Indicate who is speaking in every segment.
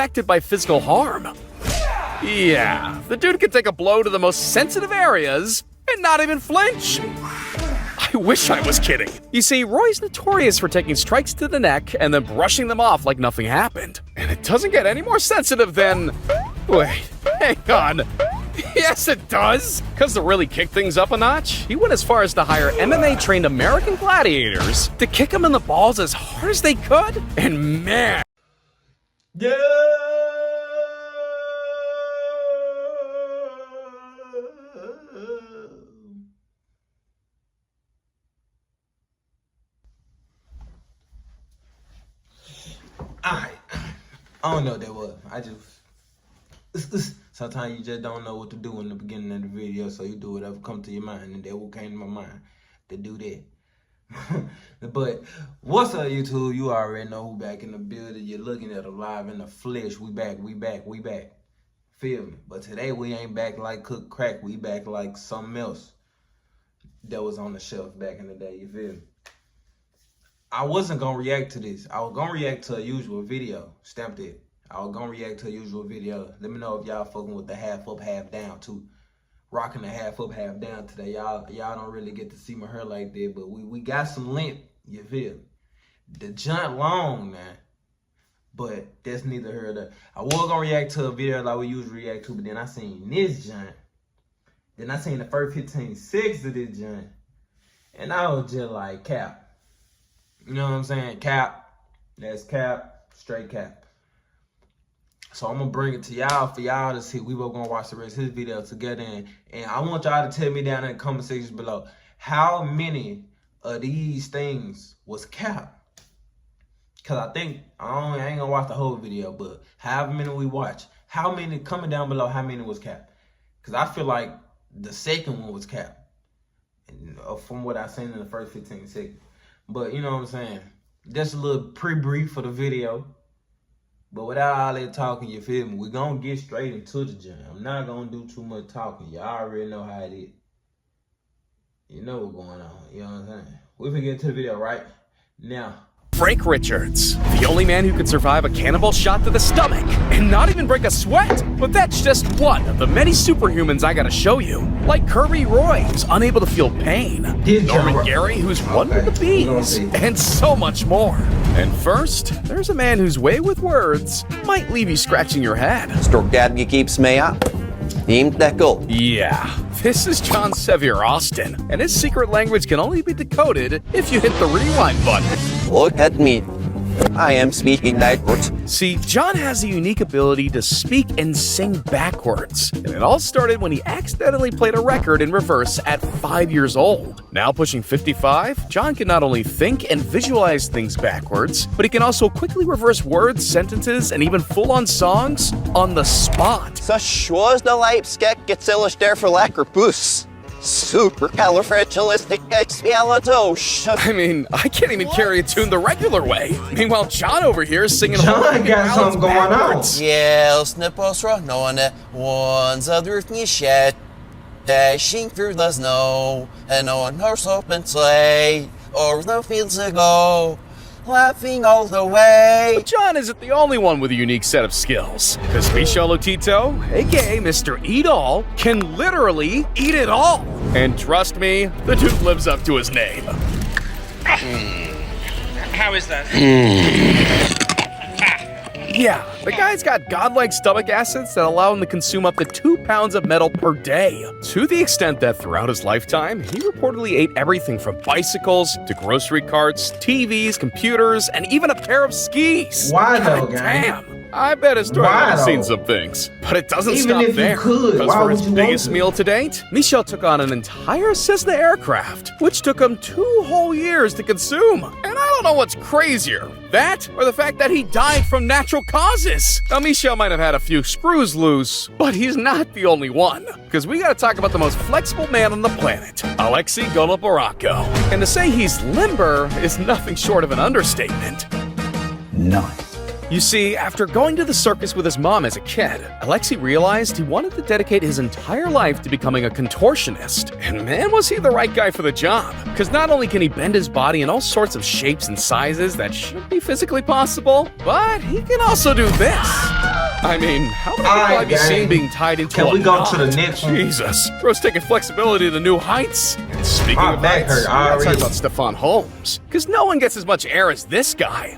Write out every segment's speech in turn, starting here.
Speaker 1: affected by physical harm. Yeah, the dude can take a blow to the most sensitive areas and not even flinch. I wish I was kidding. You see, Roy's notorious for taking strikes to the neck and then brushing them off like nothing happened. And it doesn't get any more sensitive than... Wait, hang on. Yes, it does. Because to really kick things up a notch, he went as far as to hire MMA-trained American gladiators to kick him in the balls as hard as they could. And man...
Speaker 2: Yeah! Alright, I don't know what that was. Sometimes you just don't know what to do in the beginning of the video, so you do whatever comes to your mind, and that what came to my mind to do that. But what's up, YouTube? You already know who back in the building. You're looking at Alive in the Flesh. We back. Feel me? But today we ain't back like cook crack. We back like something else that was on the shelf back in the day. You feel me? I wasn't gonna react to this. I was gonna react to a usual video. Stamped it. I was gonna react to a usual video. Let me know if y'all fucking with the half up, half down too. Rocking the half up, half down today. Y'all don't really get to see my hair like that, but we got some length. You feel me? The junt long, man. But that's neither here nor there. I was gonna react to a video like we usually react to, but then I seen this junt. Then I seen the first 15 seconds of this junt, and I was just like, cap. You know what I'm saying? Cap. That's cap. Straight cap. So I'm going to bring it to y'all for y'all to see. We both going to watch the rest of his video together. And I want y'all to tell me down in the comment sections below how many of these things was cap. Because I think, I ain't going to watch the whole video, but however many we watch, how many, comment down below how many was cap. Because I feel like the second one was cap. From what I seen in the first 15 seconds. But you know what I'm saying? Just a little pre-brief for the video. But without all that talking, you feel me? We're going to get straight into the gym. I'm not going to do too much talking. Y'all already know how it is. You know what's going on. You know what I'm saying? We're going to get into the video right now.
Speaker 1: Frank Richards, the only man who could survive a cannonball shot to the stomach and not even break a sweat. But that's just one of the many superhumans I gotta show you. Like Kirby Roy, who's unable to feel pain. Norman Gary, who's one with the bees. And so much more. And first, there's a man whose way with words might leave you scratching your head.
Speaker 3: Storkadge keeps me up.
Speaker 1: Yeah, this is John Sevier Austin, and his secret language can only be decoded if you hit the rewind button.
Speaker 3: Look at me. I am speaking backwards.
Speaker 1: See, John has a unique ability to speak and sing backwards. And it all started when he accidentally played a record in reverse at 5 years old. Now pushing 55, John can not only think and visualize things backwards, but he can also quickly reverse words, sentences, and even full-on songs on the spot.
Speaker 3: Så sjås det leipskekket der for lekker puss. Supercalifragilisticexpialidocious.
Speaker 1: I mean, I can't even carry a tune the regular way. Meanwhile, John over here is singing
Speaker 2: John got something going on.
Speaker 3: Hjälsne påsra nåne, ones other shit. Dashing through the snow, and on horse open sleigh, over the fields to go, laughing all the way.
Speaker 1: But John isn't the only one with a unique set of skills. Because Michel Lotito, aka Mr. Eat All, can literally eat it all. And trust me, the dude lives up to his name.
Speaker 4: How is that?
Speaker 1: Yeah, the guy's got godlike stomach acids that allow him to consume up to 2 pounds of metal per day. To the extent that throughout his lifetime, he reportedly ate everything from bicycles to grocery carts, TVs, computers, and even a pair of skis.
Speaker 2: Why though, guy?
Speaker 1: Damn. I bet his story has seen some things. But it doesn't stop there. Because for his biggest meal to date, Michel took on an entire Cessna aircraft, which took him 2 whole years to consume. And I don't know what's crazier, that or the fact that he died from natural causes. Now, Michel might have had a few screws loose, but he's not the only one. Because we gotta talk about the most flexible man on the planet, Alexei Goloborodko. And to say he's limber is nothing short of an understatement.
Speaker 5: Nice.
Speaker 1: You see, after going to the circus with his mom as a kid, Alexei realized he wanted to dedicate his entire life to becoming a contortionist. And man, was he the right guy for the job. Because not only can he bend his body in all sorts of shapes and sizes that shouldn't be physically possible, but he can also do this. I mean, how many people have you seen being tied into a knot?
Speaker 2: Can we go to the next one?
Speaker 1: Jesus. Bro's taking flexibility to new heights. And speaking of heights, we gotta talk about Stefan Holmes. Because no one gets as much air as this guy.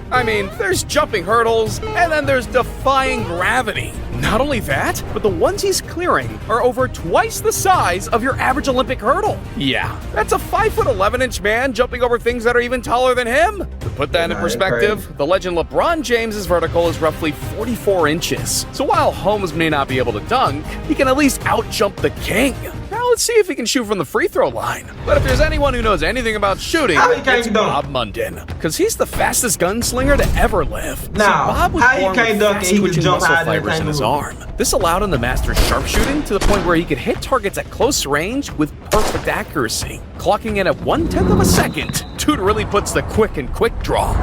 Speaker 1: I mean, there's jumping hurdles, and then there's defying gravity. Not only that, but the ones he's clearing are over twice the size of your average Olympic hurdle. Yeah, that's a 5'11" man jumping over things that are even taller than him. To put that in perspective, the legend LeBron James's vertical is roughly 44 inches. So while Holmes may not be able to dunk, he can at least out-jump the king. Now let's see if he can shoot from the free throw line. But if there's anyone who knows anything about shooting, it's Bob Munden. Because he's the fastest gunslinger to ever live.
Speaker 2: Now,
Speaker 1: Bob was born with fast-twitching muscle fibers in his arm. This allowed him to master sharpshooting to the point where he could hit targets at close range with perfect accuracy. Clocking in at 1/10 of a second, dude really puts the quick and quick draw.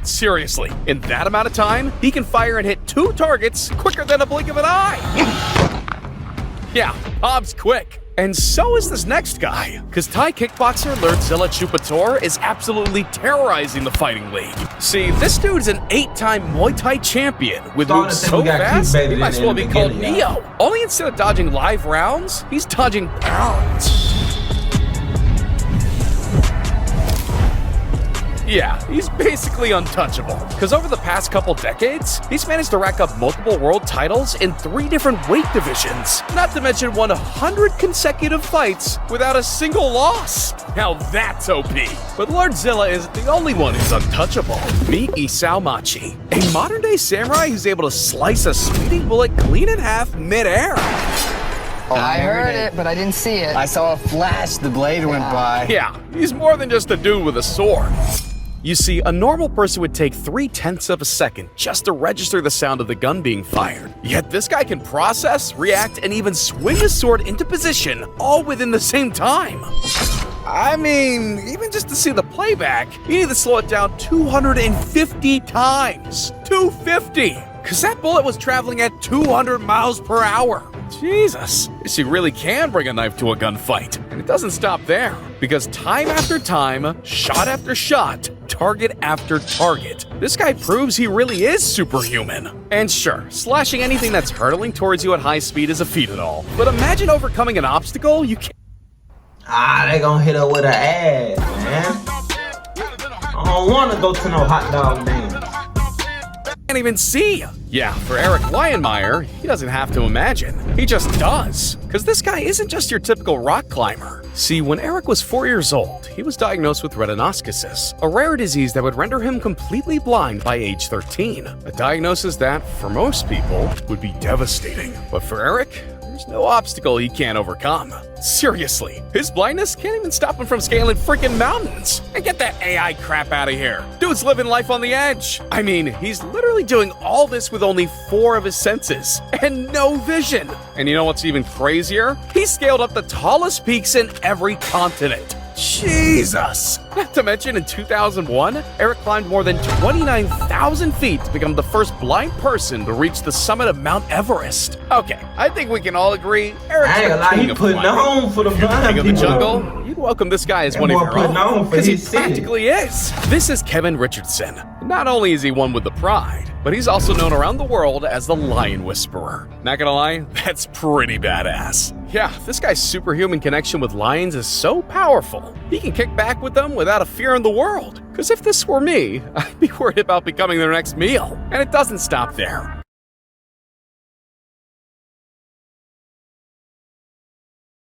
Speaker 1: Seriously, in that amount of time, he can fire and hit 2 targets quicker than a blink of an eye. Yeah, Bob's quick. And so is this next guy, because Thai kickboxer Lordzilla Chupator is absolutely terrorizing the fighting league. See, this dude's an 8-time Muay Thai champion with moves so fast, he might as well be called Neo. Only instead of dodging live rounds, he's dodging pounds. Yeah, he's basically untouchable, because over the past couple decades, he's managed to rack up multiple world titles in 3 different weight divisions, not to mention 100 consecutive fights without a single loss. Now that's OP. But Lordzilla isn't the only one who's untouchable. Meet Isao Machi, a modern-day samurai who's able to slice a speeding bullet clean in half mid-air.
Speaker 4: I heard it, but I didn't see it.
Speaker 5: I saw a flash, the blade went by.
Speaker 1: Yeah, he's more than just a dude with a sword. You see, a normal person would take 3/10 of a second just to register the sound of the gun being fired. Yet this guy can process, react, and even swing his sword into position all within the same time. I mean, even just to see the playback, you need to slow it down 250 times. 250! Because that bullet was traveling at 200 miles per hour. Jesus, she really can bring a knife to a gunfight. And it doesn't stop there, because time after time, shot after shot, target after target, this guy proves he really is superhuman. And sure, slashing anything that's hurtling towards you at high speed is a feat and all, but imagine overcoming an obstacle you can't.
Speaker 2: They gonna hit her with her ass, man. I don't wanna go to no hot dog man.
Speaker 1: Can't even see. Yeah, for Eric Lionmeyer, he doesn't have to imagine. He just does. Because this guy isn't just your typical rock climber. See, when Eric was 4 years old, he was diagnosed with retinoschisis, a rare disease that would render him completely blind by age 13. A diagnosis that, for most people, would be devastating. But for Eric, there's no obstacle he can't overcome. Seriously, his blindness can't even stop him from scaling freaking mountains. And get that AI crap out of here. Dude's living life on the edge. I mean, he's literally doing all this with only 4 of his senses and no vision. And you know what's even crazier? He scaled up the tallest peaks in every continent. Jesus! Not to mention, in 2001, Eric climbed more than 29,000 feet to become the first blind person to reach the summit of Mount Everest. Okay, I think we can all agree Eric's the king of climbing.
Speaker 2: On for the blind
Speaker 1: King of the jungle, you'd welcome this guy as one of your own, because he practically is. This is Kevin Richardson. Not only is he one with the pride, but he's also known around the world as the Lion Whisperer. Not gonna lie, that's pretty badass. Yeah, this guy's superhuman connection with lions is so powerful, he can kick back with them without a fear in the world. Because if this were me, I'd be worried about becoming their next meal. And it doesn't stop there.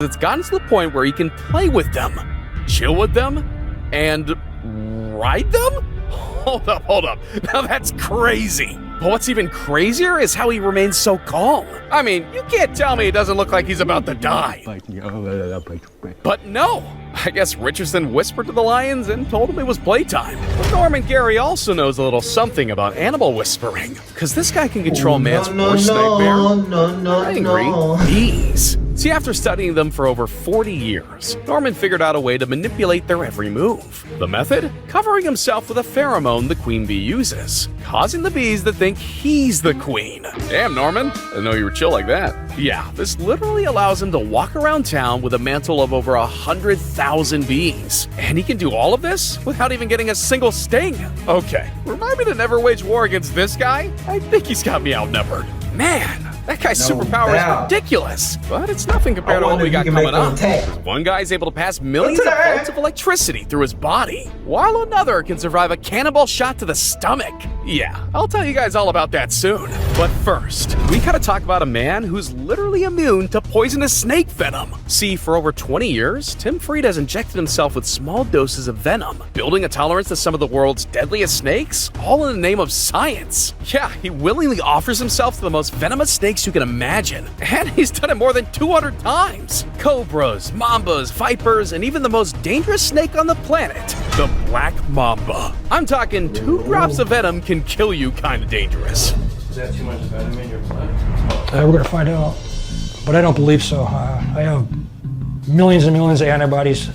Speaker 1: It's gotten to the point where he can play with them, chill with them, and ride them? Hold up. Now that's crazy. But what's even crazier is how he remains so calm. I mean, you can't tell me it doesn't look like he's about to die. But no, I guess Richardson whispered to the lions and told them it was playtime. But Norman Gary also knows a little something about animal whispering, because this guy can control man's worst nightmare, hangry bees. See, after studying them for over 40 years, Norman figured out a way to manipulate their every move. The method? Covering himself with a pheromone the queen bee uses, causing the bees to think he's the queen. Damn, Norman. I didn't know you were chill like that. Yeah, this literally allows him to walk around town with a mantle of over 100,000 bees. And he can do all of this without even getting a single sting. Okay, remind me to never wage war against this guy? I think he's got me outnumbered. Man, that guy's superpower is ridiculous, but it's nothing compared to what we got coming up. One guy's able to pass millions of volts of electricity through his body, while another can survive a cannonball shot to the stomach. Yeah, I'll tell you guys all about that soon. But first, we gotta talk about a man who's literally immune to poisonous snake venom. See, for over 20 years, Tim Fried has injected himself with small doses of venom, building a tolerance to some of the world's deadliest snakes, all in the name of science. Yeah, he willingly offers himself to the most venomous snakes you can imagine, and he's done it more than 200 times. Cobras, mambas, vipers, and even the most dangerous snake on the planet, the black mamba. I'm talking 2 drops of venom can kill you kinda dangerous.
Speaker 2: Is that too much venom in your blood?
Speaker 6: We're gonna find out, but I don't believe so. I have millions and millions of antibodies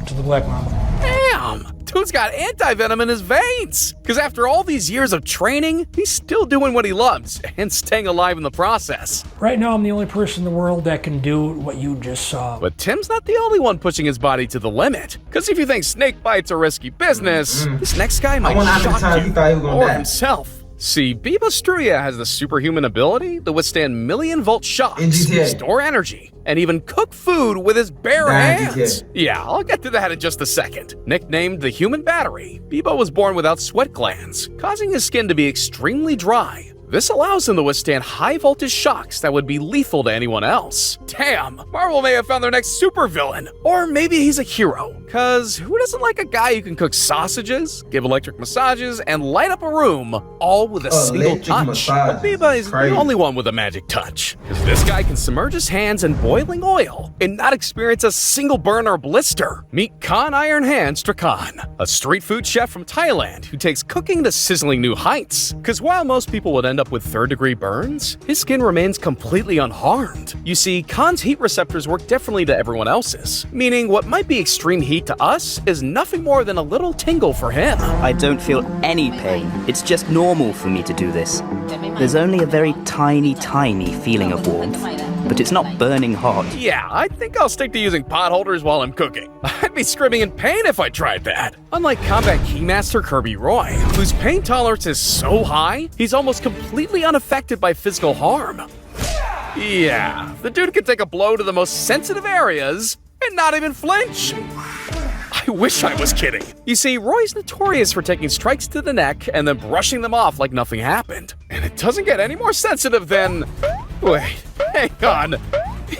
Speaker 6: to the black mamba.
Speaker 1: Damn! Dude's got anti-venom in his veins! Because after all these years of training, he's still doing what he loves and staying alive in the process.
Speaker 6: Right now, I'm the only person in the world that can do what you just saw.
Speaker 1: But Tim's not the only one pushing his body to the limit. Because if you think snake bites are risky business, this next guy might shock you, or himself. See, Biba Struya has the superhuman ability to withstand million-volt shocks, store energy, and even cook food with his bare hands. Yeah, I'll get to that in just a second. Nicknamed the Human Battery, Biba was born without sweat glands, causing his skin to be extremely dry. This allows him to withstand high-voltage shocks that would be lethal to anyone else. Damn, Marvel may have found their next supervillain. Or maybe he's a hero. Cause who doesn't like a guy who can cook sausages, give electric massages, and light up a room, all with a single touch? But Biba is the only one with a magic touch. Cause this guy can submerge his hands in boiling oil and not experience a single burn or blister. Meet Khan Iron Hand Strakan, a street food chef from Thailand who takes cooking to sizzling new heights. Cause while most people would end up with third-degree burns, his skin remains completely unharmed. You see, Khan's heat receptors work differently to everyone else's, meaning what might be extreme heat to us is nothing more than a little tingle for him.
Speaker 7: I don't feel any pain. It's just normal for me to do this. There's only a very tiny feeling of warmth, but it's not burning hot.
Speaker 1: Yeah, I think I'll stick to using pot holders while I'm cooking. I'd be screaming in pain if I tried that. Unlike combat keymaster Kirby Roy, whose pain tolerance is so high, he's almost completely unaffected by physical harm. Yeah, the dude can take a blow to the most sensitive areas and not even flinch. I wish I was kidding. You see, Roy's notorious for taking strikes to the neck and then brushing them off like nothing happened. And it doesn't get any more sensitive than... Wait, hang on.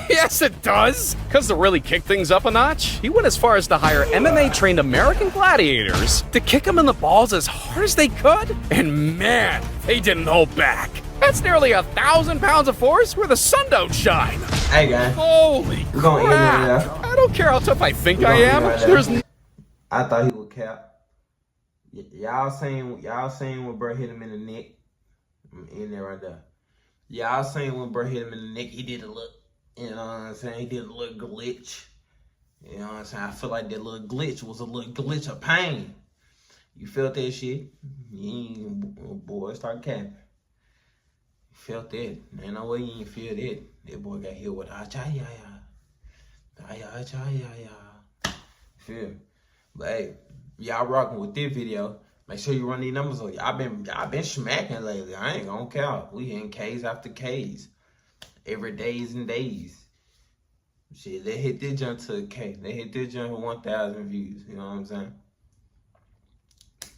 Speaker 1: Yes, it does! Because to really kick things up a notch, he went as far as to hire MMA-trained American gladiators to kick him in the balls as hard as they could, and man, they didn't hold back. That's nearly 1,000 pounds of force where the sun don't shine.
Speaker 2: Hey, guys.
Speaker 1: Holy crap! I don't care how tough I think I am. There's
Speaker 2: I thought he would cap. Y'all seen when bro hit him in the neck? I'm in there right there. Y'all seen when bro hit him in the neck? He did a look. You know what I'm saying? He did a little glitch. You know what I'm saying? I feel like that little glitch was a little glitch of pain. You felt that shit? Boy, start capping. You felt that. Ain't no way you ain't feel that. That boy got hit with Feel me? But hey, y'all rocking with this video. Make sure you run these numbers on. Y'all been smacking lately. I ain't gonna count. We hitting K's after K's. Every days and days. Shit, they hit this jump to a K. They hit this jump for 1,000 views. You know what I'm saying?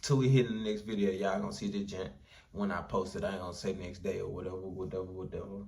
Speaker 2: Till we hit in the next video, y'all gonna see the jump when I post it. I ain't gonna say next day or whatever.